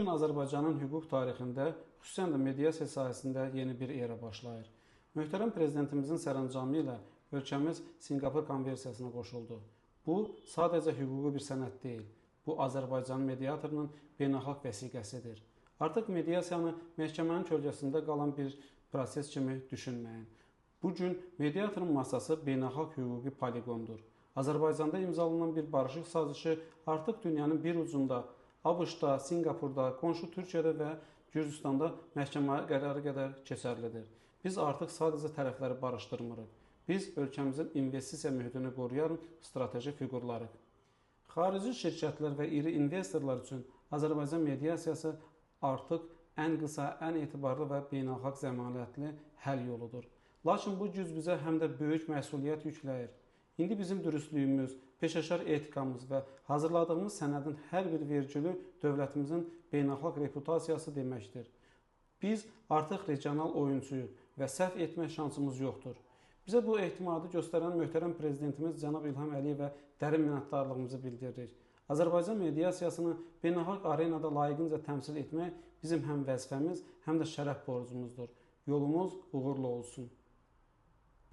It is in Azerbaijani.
Bugün Azərbaycanın hüquq tarixində, xüsusən də mediasiya sahəsində yeni bir era başlayır. Möhtərəm Prezidentimizin sərəncamı ilə ölkəmiz Sinqapur Konvensiyasına qoşuldu. Bu, sadəcə hüquqi bir sənəd deyil, bu Azərbaycan mediatorunun beynəlxalq vəsiqəsidir. Artıq mediasiyanı məhkəmənin kölgəsində qalan bir proses kimi düşünməyin. Bugün mediatorun masası beynəlxalq hüquqi poligondur. Azərbaycanda imzalanan bir barışıq sazişi artıq dünyanın bir ucunda, ABŞ-da, Sinqapurda, qonşu Türkiyədə və Gürcüstanda məhkəmə qərarı qədər keçərlidir. Biz artıq sadəcə tərəfləri barışdırmırıq. Biz ölkəmizin investisiya mühitini qoruyan strateji fiqurlarıq. Xarici şirkətlər və iri investorlar üçün Azərbaycan mediasiyası artıq ən qısa, ən etibarlı və beynəlxalq zəmanətli həll yoludur. Lakin bu güc bizə həm də böyük məsuliyyət yükləyir. İndi bizim dürüstlüyümüz, peşəkar etikamız və hazırladığımız sənədin hər bir vergülü dövlətimizin beynəlxalq reputasiyası deməkdir. Biz artıq regional oyuncuyuq və səhv etmək şansımız yoxdur. Bizə bu ehtimadı göstərən möhtərəm Prezidentimiz cənab İlham Əliyevə dərin minnətdarlığımızı bildiririk. Azərbaycan mediasiyasını beynəlxalq arenada layiqincə təmsil etmək bizim həm vəzifəmiz, həm də şərəf borcumuzdur. Yolumuz uğurlu olsun.